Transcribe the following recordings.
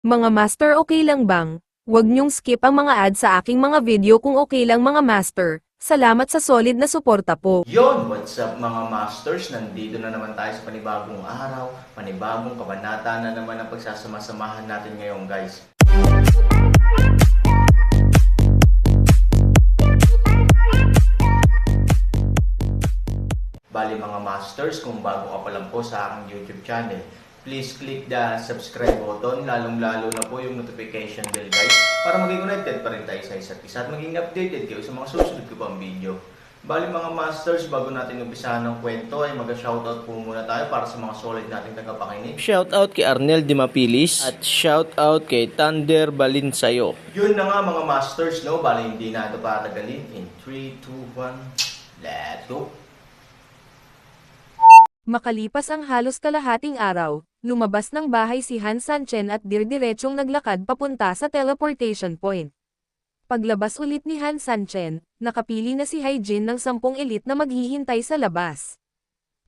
Mga master, okay lang bang? Huwag niyong skip ang mga ad sa aking mga video kung okay lang mga master. Salamat sa solid na suporta po. Yon, what's up mga masters? Nandito na naman tayo sa panibagong araw, panibagong kabanata na naman ang pagsasama-samahan natin ngayon guys. Bali mga masters, kung bago ka pa lang po sa aking YouTube channel, please click the subscribe button, lalong-lalo na po yung notification bell guys, para maging connected pa rin tayo sa isa't isa at maging updated kayo sa mga susunod ko pang video. Bali mga masters, bago natin umpisahan ng kwento ay mag-shoutout po muna tayo para sa mga solid nating tagapakinig. Shoutout kay Arnel Di Mapilis at shoutout kay Thunder Balinsayo. Yun na nga mga masters, no? Bali hindi na ito patagalin. In 3, 2, 1, let's go! Makalipas ang halos kalahating araw, lumabas ng bahay si Han Sanchen at dirdiretsong naglakad papunta sa teleportation point. Paglabas ulit ni Han Sanchen, nakapili na si Haijin ng 10 elite na maghihintay sa labas.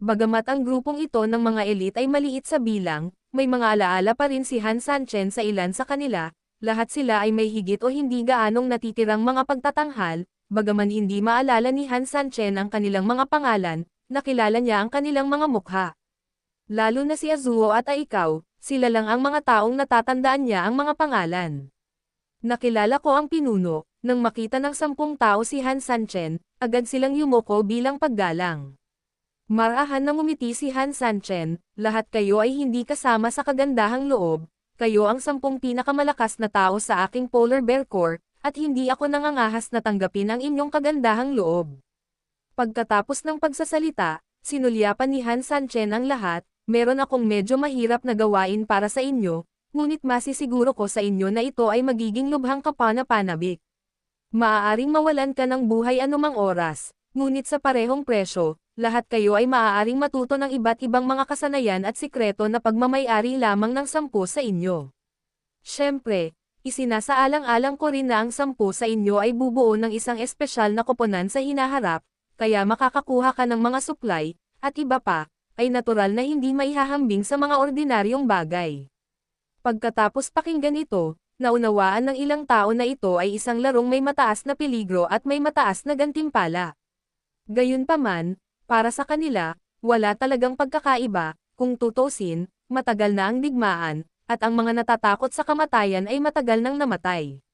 Bagamat ang grupong ito ng mga elite ay maliit sa bilang, may mga alaala pa rin si Han Sanchen sa ilan sa kanila, lahat sila ay may higit o hindi gaanong natitirang mga pagtatanghal, bagaman hindi maalala ni Han Sanchen ang kanilang mga pangalan, nakilala niya ang kanilang mga mukha. Lalo na si Azuo at Aikau, sila lang ang mga taong natatandaan niya ang mga pangalan. Nakilala ko ang pinuno, nang makita ng 10 tao si Han Sanchen, agad silang yumuko bilang paggalang. Marahan na ngumiti si Han Sanchen, lahat kayo ay hindi kasama sa kagandahang loob, kayo ang 10 pinakamalakas na tao sa aking Polar Bear Corps, at hindi ako nangangahas na tanggapin ang inyong kagandahang loob. Pagkatapos ng pagsasalita, sinulyapan ni Han Sanchen ang lahat, meron akong medyo mahirap na gawain para sa inyo, ngunit masisiguro ko sa inyo na ito ay magiging lubhang kapana-panabik. Maaaring mawalan ka ng buhay anumang oras, ngunit sa parehong presyo, lahat kayo ay maaaring matuto ng iba't ibang mga kasanayan at sikreto na pagmamay-ari lamang ng 10 sa inyo. Siyempre, isinasaalang-alang ko rin na ang 10 sa inyo ay bubuo ng isang espesyal na koponan sa hinaharap, kaya makakakuha ka ng mga supply, at iba pa, ay natural na hindi maihahambing sa mga ordinaryong bagay. Pagkatapos pakinggan ito, naunawaan ng ilang tao na ito ay isang larong may mataas na peligro at may mataas na gantimpala. Gayunpaman, para sa kanila, wala talagang pagkakaiba, kung tutusin, matagal na ang digmaan, at ang mga natatakot sa kamatayan ay matagal nang namatay.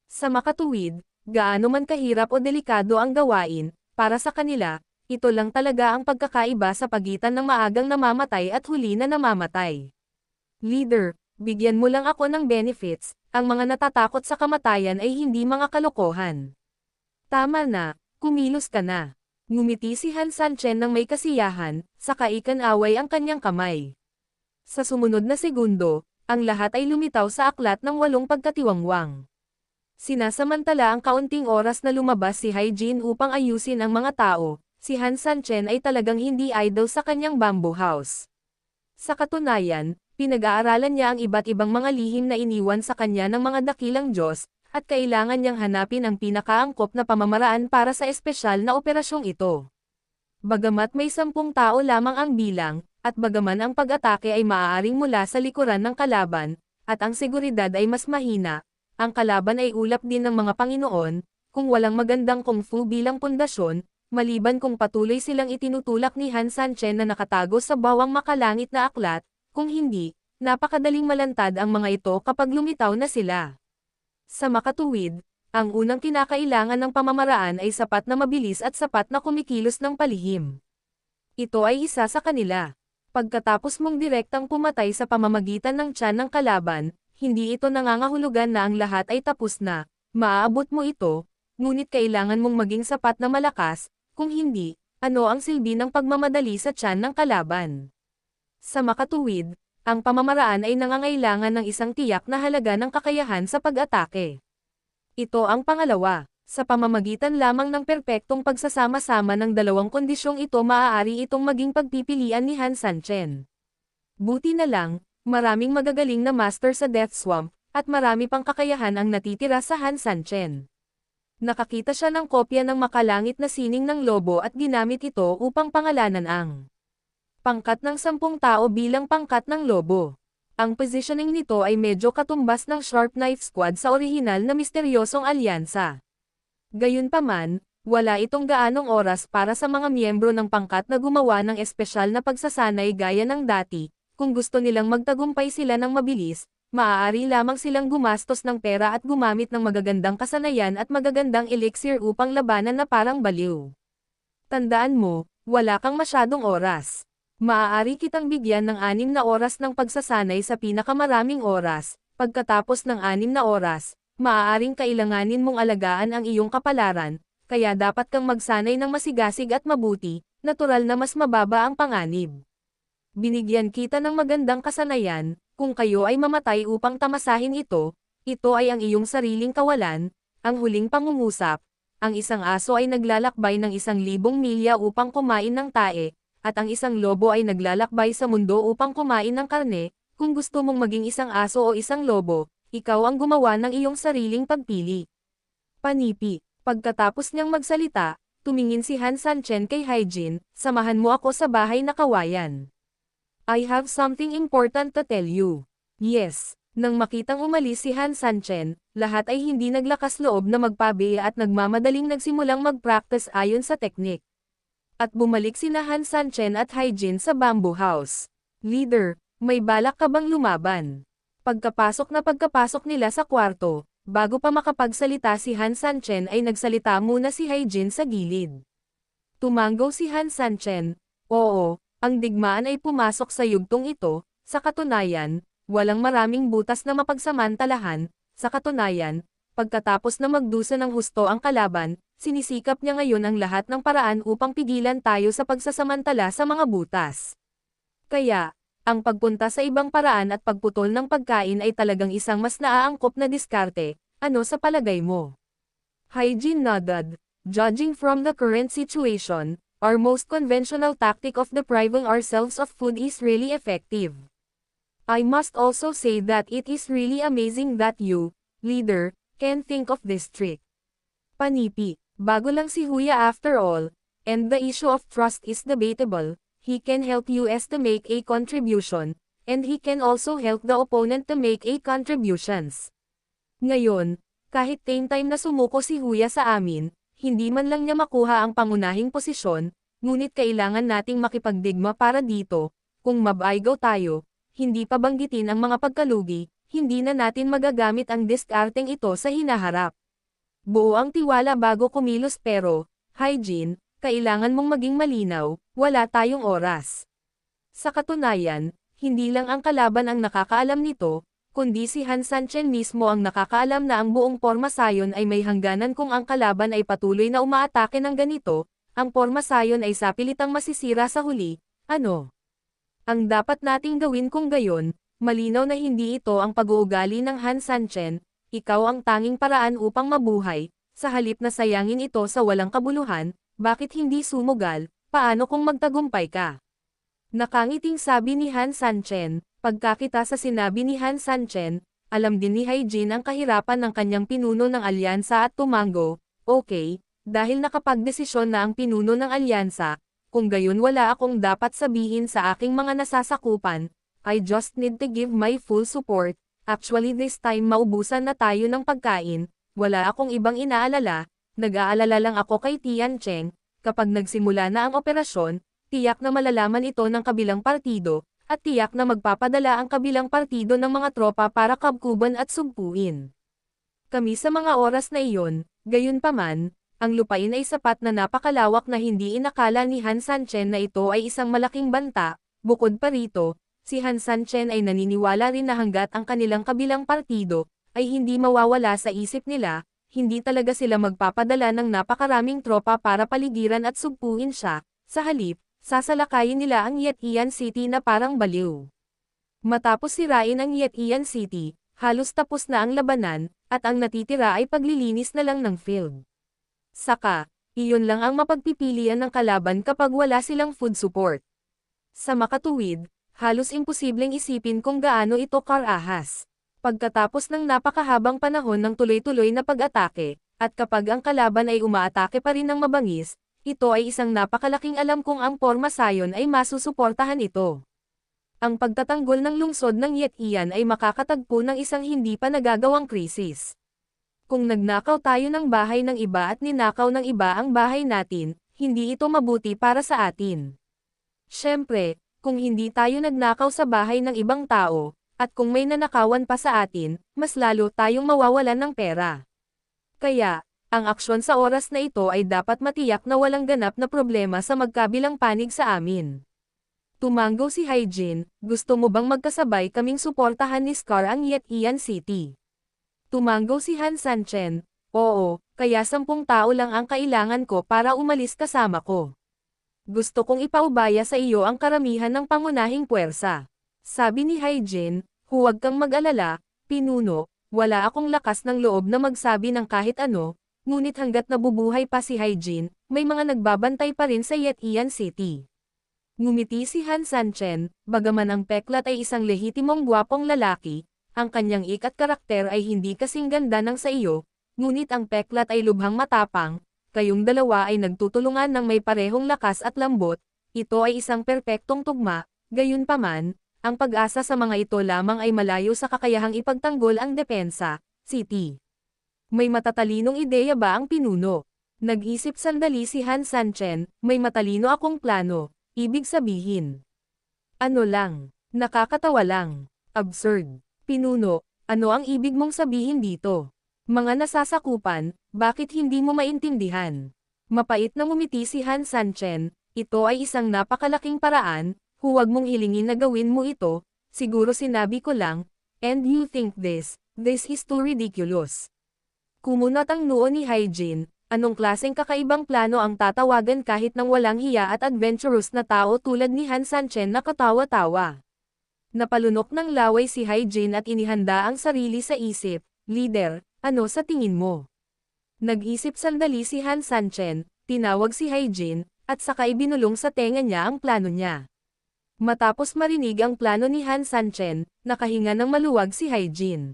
Sa makatuwid, gaano man kahirap o delikado ang gawain, para sa kanila, ito lang talaga ang pagkakaiba sa pagitan ng maagang namamatay at huli na namamatay. Leader, bigyan mo lang ako ng benefits, ang mga natatakot sa kamatayan ay hindi mga kalokohan. Tama na, kumilos ka na. Ngumiti si Han Sanchen ng may kasiyahan, saka ikanaway ang kanyang kamay. Sa sumunod na segundo, ang lahat ay lumitaw sa aklat ng 8 pagkatiwangwang. Sinasamantala ang kaunting oras na lumabas si Haijin upang ayusin ang mga tao, si Han Sanchen ay talagang hindi idle sa kanyang bamboo house. Sa katunayan, pinag-aaralan niya ang iba't ibang mga lihim na iniwan sa kanya ng mga dakilang Diyos, at kailangan niyang hanapin ang pinakaangkop na pamamaraan para sa espesyal na operasyong ito. Bagamat may 10 tao lamang ang bilang, at bagaman ang pag-atake ay maaaring mula sa likuran ng kalaban, at ang seguridad ay mas mahina, ang kalaban ay ulap din ng mga Panginoon, kung walang magandang kung fu bilang pundasyon, maliban kung patuloy silang itinutulak ni Han Sanchen na nakatago sa bawang makalangit na aklat, kung hindi, napakadaling malantad ang mga ito kapag lumitaw na sila. Sa makatuwid, ang unang kinakailangan ng pamamaraan ay sapat na mabilis at sapat na kumikilos ng palihim. Ito ay isa sa kanila. Pagkatapos mong direktang pumatay sa pamamagitan ng tiyan ng kalaban, hindi ito nangangahulugan na ang lahat ay tapos na, maaabot mo ito, ngunit kailangan mong maging sapat na malakas, kung hindi, ano ang silbi ng pagmamadali sa tiyan ng kalaban. Sa makatuwid, ang pamamaraan ay nangangailangan ng isang tiyak na halaga ng kakayahan sa pag-atake. Ito ang pangalawa, sa pamamagitan lamang ng perpektong pagsasama-sama ng dalawang kondisyong ito maaari itong maging pagpipilian ni Han Sanchen. Buti na lang, maraming magagaling na master sa Death Swamp, at marami pang kakayahan ang natitira sa Han Sanchen. Nakakita siya ng kopya ng makalangit na sining ng lobo at ginamit ito upang pangalanan ang pangkat ng 10 tao bilang pangkat ng lobo. Ang positioning nito ay medyo katumbas ng Sharp Knife Squad sa orihinal na misteryosong alyansa. Gayunpaman, wala itong gaanong oras para sa mga miyembro ng pangkat na gumawa ng espesyal na pagsasanay gaya ng dati. Kung gusto nilang magtagumpay sila ng mabilis, maaari lamang silang gumastos ng pera at gumamit ng magagandang kasanayan at magagandang elixir upang labanan na parang baliw. Tandaan mo, wala kang masyadong oras. Maaari kitang bigyan ng 6 na oras ng pagsasanay sa pinakamaraming oras. Pagkatapos ng 6 na oras, maaaring kailanganin mong alagaan ang iyong kapalaran, kaya dapat kang magsanay ng masigasig at mabuti, natural na mas mababa ang panganib. Binigyan kita ng magandang kasanayan, kung kayo ay mamatay upang tamasahin ito ay ang iyong sariling kawalan, ang huling pangungusap. Ang isang aso ay naglalakbay ng 1,000 milya upang kumain ng tae, at ang isang lobo ay naglalakbay sa mundo upang kumain ng karne. Kung gusto mong maging isang aso o isang lobo, ikaw ang gumawa ng iyong sariling pagpili. Panipi. Pagkatapos niyang magsalita, tumingin si Han Sanchen kay Haijin, samahan mo ako sa bahay na kawayan. I have something important to tell you. Yes. Nang makitang umalis si Han Sanchen, lahat ay hindi naglakas loob na magpabiya at nagmamadaling nagsimulang mag-practice ayon sa teknik. At bumalik sina Han Sanchen at Haijin sa bamboo house. Leader, may balak ka bang lumaban? Pagkapasok nila sa kwarto, bago pa makapagsalita si Han Sanchen ay nagsalita muna si Haijin sa gilid. Tumanggo si Han Sanchen, oo, ang digmaan ay pumasok sa yugtong ito, sa katunayan, walang maraming butas na mapagsamantalahan, sa katunayan, pagkatapos na magdusa ng husto ang kalaban, sinisikap niya ngayon ang lahat ng paraan upang pigilan tayo sa pagsasamantala sa mga butas. Kaya, ang pagpunta sa ibang paraan at pagputol ng pagkain ay talagang isang mas naaangkop na diskarte. Ano sa palagay mo? Haijin nodded. Judging from the current situation, our most conventional tactic of depriving ourselves of food is really effective. I must also say that it is really amazing that you, leader, can think of this trick. Panipi. Bago lang si Huya after all, and the issue of trust is debatable. He can help us to make a contribution, and he can also help the opponent to make a contributions. Ngayon, kahit time na sumuko si Huya sa amin, hindi man lang niya makuha ang pangunahing posisyon, ngunit kailangan nating makipagdigma para dito. Kung mabaigaw tayo, hindi pa banggitin ang mga pagkalugi, hindi na natin magagamit ang diskarteng ito sa hinaharap. Buo ang tiwala bago kumilos pero, Haijin, kailangan mong maging malinaw, wala tayong oras. Sa katunayan, hindi lang ang kalaban ang nakakaalam nito, kundi si Han Sanchen mismo ang nakakaalam na ang buong porma sayon ay may hangganan kung ang kalaban ay patuloy na umaatake ng ganito, ang porma sayon ay sapilitang masisira sa huli. Ano ang dapat nating gawin kung gayon? Malinaw na hindi ito ang pag-uugali ng Han Sanchen. Ikaw ang tanging paraan upang mabuhay, sa halip na sayangin ito sa walang kabuluhan. Bakit hindi sumugal? Paano kung magtagumpay ka? Nakangiting sabi ni Han Sanchen. Pagkakita sa sinabi ni Han Sanchen, alam din ni Haijin ang kahirapan ng kanyang pinuno ng alyansa at tumango. Okay, dahil nakapagdesisyon na ang pinuno ng alyansa, kung gayon wala akong dapat sabihin sa aking mga nasasakupan. I just need to give my full support. Actually this time maubusan na tayo ng pagkain, wala akong ibang inaalala, nag-aalala lang ako kay Tian Cheng. Kapag nagsimula na ang operasyon, tiyak na malalaman ito ng kabilang partido, at tiyak na magpapadala ang kabilang partido ng mga tropa para kabkuban at sugpuin kami sa mga oras na iyon. Gayunpaman, ang lupain ay sapat na napakalawak na hindi inakala ni Han Sanchen na ito ay isang malaking banta. Bukod pa rito, si Han Sanchen ay naniniwala rin na hanggat ang kanilang kabilang partido ay hindi mawawala sa isip nila, hindi talaga sila magpapadala ng napakaraming tropa para paligiran at sugpuin siya. Sa halip, sasalakayin nila ang Yetian City na parang baliw. Matapos sirain ang Yetian City, halos tapos na ang labanan, at ang natitira ay paglilinis na lang ng field. Saka, iyon lang ang mapagpipilian ng kalaban kapag wala silang food support. Sa makatuwid, halos imposibleng isipin kung gaano ito karahas. Pagkatapos ng napakahabang panahon ng tuloy-tuloy na pag-atake, at kapag ang kalaban ay umaatake pa rin ng mabangis, ito ay isang napakalaking alam kung ang porma sayon ay masusuportahan ito. ang pagtatanggol ng lungsod ng Yetian ay makakatagpo ng isang hindi pa nagagawang krisis. Kung nagnakaw tayo ng bahay ng iba at ninakaw ng iba ang bahay natin, hindi ito mabuti para sa atin. Siyempre, kung hindi tayo nagnakaw sa bahay ng ibang tao, at kung may nanakawan pa sa atin, mas lalo tayong mawawalan ng pera. Kaya, ang aksyon sa oras na ito ay dapat matiyak na walang ganap na problema sa magkabilang panig sa amin. Tumango si Hyjin, gusto mo bang magkasabay kaming suportahan ni Scar ang Yetian City? Tumango si Han Sanchen, oo, kaya 10 tao lang ang kailangan ko para umalis kasama ko. Gusto kong ipaubaya sa iyo ang karamihan ng pangunahing puwersa. Sabi ni Hyjin, huwag kang mag-alala, pinuno, wala akong lakas ng loob na magsabi ng kahit ano, ngunit hanggat nabubuhay pa si Hyjin, may mga nagbabantay pa rin sa Yetian City. Ngumiti si Han Sanchen, bagaman ang peklat ay isang lehitimong gwapong lalaki, ang kanyang ikat karakter ay hindi kasing ganda ng sa iyo, ngunit ang peklat ay lubhang matapang, kayong dalawa ay nagtutulungan ng may parehong lakas at lambot, ito ay isang perpektong tugma, gayunpaman, ang pag-asa sa mga ito lamang ay malayo sa kakayahang ipagtanggol ang depensa, City. May matatalinong ideya ba ang pinuno? Nag-isip sandali si Han Sanchen, may matalino akong plano. Ibig sabihin. Ano lang, nakakatawa lang, absurd. Pinuno, ano ang ibig mong sabihin dito? Mga nasasakupan, bakit hindi mo maintindihan? Mapait na ngumiti si Han Sanchen, ito ay isang napakalaking paraan, huwag mong hilingin na gawin mo ito, siguro sinabi ko lang, and you think this is too ridiculous. Kumunot ang noo ni Hyjin. Anong klaseng kakaibang plano ang tatawagan kahit ng walang hiya at adventurous na tao tulad ni Han Sanchen na katawa-tawa? Napalunok ng laway si Hyjin at inihanda ang sarili sa isip, Leader, ano sa tingin mo? Nag-isip sandali si Han Sanchen, tinawag si Hyjin, at saka ibinulong sa tenga niya ang plano niya. Matapos marinig ang plano ni Han Sanchen, nakahinga ng maluwag si Hyjin.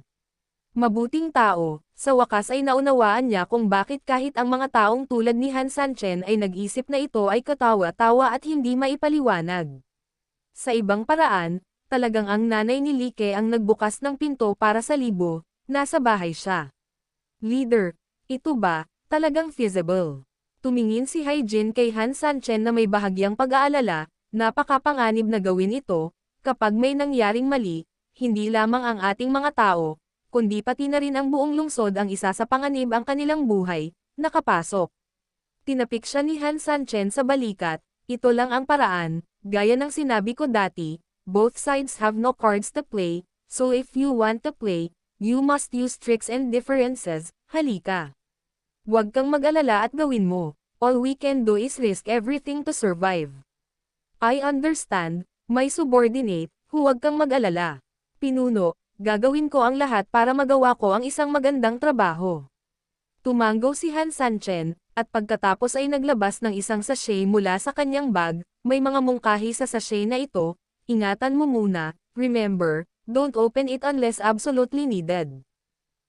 Mabuting tao, sa wakas ay naunawaan niya kung bakit kahit ang mga taong tulad ni Han Sanchen ay nag-isip na ito ay katawa-tawa at hindi maipaliwanag. Sa ibang paraan, talagang ang nanay ni Like ang nagbukas ng pinto para sa libo, nasa bahay siya. Leader, ito ba, talagang feasible? Tumingin si Hyjin kay Han Sanchen na may bahagyang pag-aalala, napakapanganib na gawin ito, kapag may nangyaring mali, hindi lamang ang ating mga tao, kundi pati na rin ang buong lungsod ang isa sa panganib ang kanilang buhay, nakapasok. Tinapik siya ni Han Sanchen sa balikat, ito lang ang paraan, gaya ng sinabi ko dati, both sides have no cards to play, so if you want to play, you must use tricks and differences, halika. Huwag kang mag-alala at gawin mo, all we can do is risk everything to survive. I understand, my subordinate, huwag kang mag-alala. Pinuno, gagawin ko ang lahat para magawa ko ang isang magandang trabaho. Tumango si Han Sanchen, at pagkatapos ay naglabas ng isang sachet mula sa kanyang bag, may mga mungkahi sa sachet na ito, ingatan mo muna, remember, don't open it unless absolutely needed.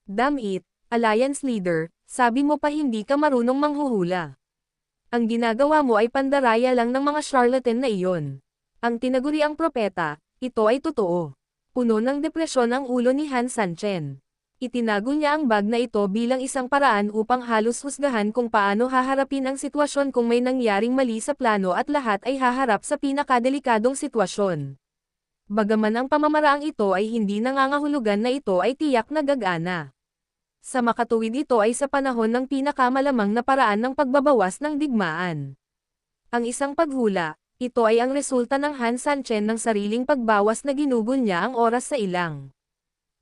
Damn it, Alliance Leader, sabi mo pa hindi ka marunong manghuhula. Ang ginagawa mo ay pandaraya lang ng mga charlatan na iyon. Ang tinaguriang propeta, ito ay totoo. Puno ng depresyon ang ulo ni Han Sanchen. Itinago niya ang bag na ito bilang isang paraan upang halos husgahan kung paano haharapin ang sitwasyon kung may nangyaring mali sa plano at lahat ay haharap sa pinakadelikadong sitwasyon. Bagaman ang pamamaraang ito ay hindi nangangahulugan na ito ay tiyak na gagana. Sa makatuwid ito ay sa panahon ng pinakamalamang na paraan ng pagbabawas ng digmaan. Ang isang paghula, ito ay ang resulta ng Han Sanchen ng sariling pagbawas na ginugol niya ang oras sa ilang.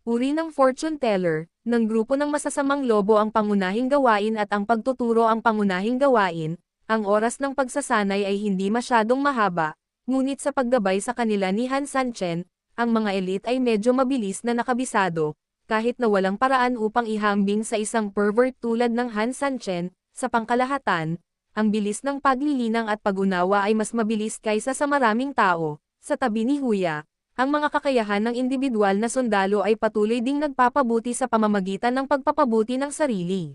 Uri ng fortune teller, ng grupo ng masasamang lobo ang pangunahing gawain at ang pagtuturo ang pangunahing gawain, ang oras ng pagsasanay ay hindi masyadong mahaba, ngunit sa paggabay sa kanila ni Han Sanchen, ang mga elite ay medyo mabilis na nakabisado, kahit na walang paraan upang ihambing sa isang pervert tulad ng Han Sanchen, sa pangkalahatan, ang bilis ng paglilinang at pag-unawa ay mas mabilis kaysa sa maraming tao. Sa tabi ni Huya, ang mga kakayahan ng individual na sundalo ay patuloy ding nagpapabuti sa pamamagitan ng pagpapabuti ng sarili.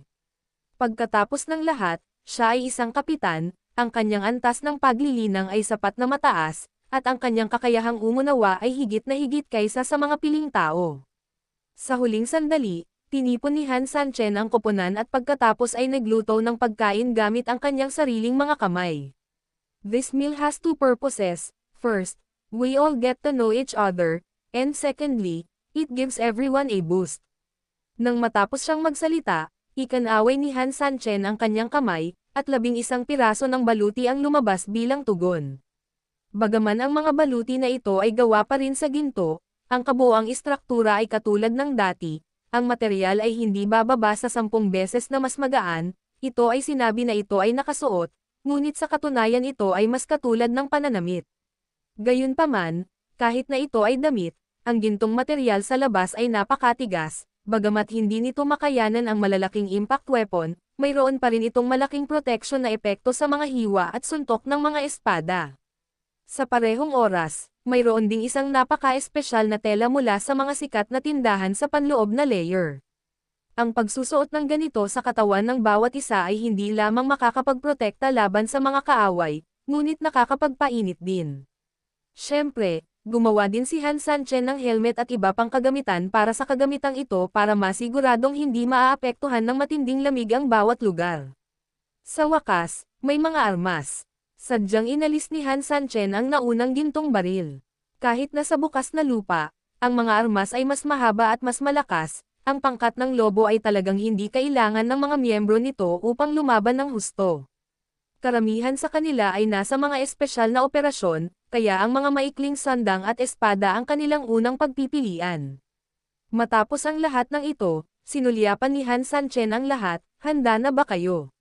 Pagkatapos ng lahat, siya ay isang kapitan, ang kanyang antas ng paglilinang ay sapat na mataas, at ang kanyang kakayahang umunawa ay higit na higit kaysa sa mga piling tao. Sa huling sandali, tinipon ni Han Sanchen ang koponan at pagkatapos ay nagluto ng pagkain gamit ang kanyang sariling mga kamay. This meal has two purposes. First, we all get to know each other, and secondly, it gives everyone a boost. Nang matapos siyang magsalita, ikanaway ni Han Sanchen ang kanyang kamay, at 11 piraso ng baluti ang lumabas bilang tugon. Bagaman ang mga baluti na ito ay gawa pa rin sa ginto, ang kabuoang istruktura ay katulad ng dati, ang material ay hindi bababa sa 10 beses na mas magaan, ito ay sinabi na ito ay nakasuot, ngunit sa katunayan ito ay mas katulad ng pananamit. Gayunpaman, kahit na ito ay damit, ang gintong material sa labas ay napakatigas, bagamat hindi nito makayanan ang malalaking impact weapon, mayroon pa rin itong malaking protection na epekto sa mga hiwa at suntok ng mga espada. Sa parehong oras, mayroon ding isang napaka-espesyal na tela mula sa mga sikat na tindahan sa panloob na layer. Ang pagsusuot ng ganito sa katawan ng bawat isa ay hindi lamang makakapagprotekta laban sa mga kaaway, ngunit nakakapagpainit din. Siyempre, gumawa din si Han Sanchen ng helmet at iba pang kagamitan para sa kagamitang ito para masiguradong hindi maaapektuhan ng matinding lamig ang bawat lugar. Sa wakas, may mga armas. Sadyang inalis ni Han Sanchen ang naunang gintong baril. Kahit nasa bukas na lupa, ang mga armas ay mas mahaba at mas malakas, ang pangkat ng lobo ay talagang hindi kailangan ng mga miyembro nito upang lumaban ng husto. Karamihan sa kanila ay nasa mga espesyal na operasyon, kaya ang mga maikling sandang at espada ang kanilang unang pagpipilian. Matapos ang lahat ng ito, sinulyapan ni Han Sanchen ang lahat, handa na ba kayo?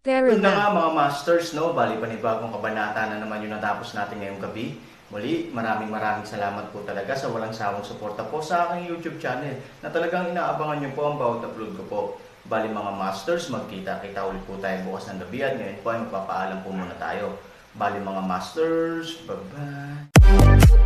Tara Yun na nga na. mga masters, no? Bali panibagong kabanata na naman yung natapos natin ngayong gabi. Muli, maraming salamat po talaga sa walang sawang suporta po sa aking YouTube channel na talagang inaabangan nyo po ang bawat upload ko po. Bali mga masters, magkita-kita ulit po tayo bukas ng gabi at ngayon po ay magpapaalam po muna tayo. Bali mga masters, bye-bye!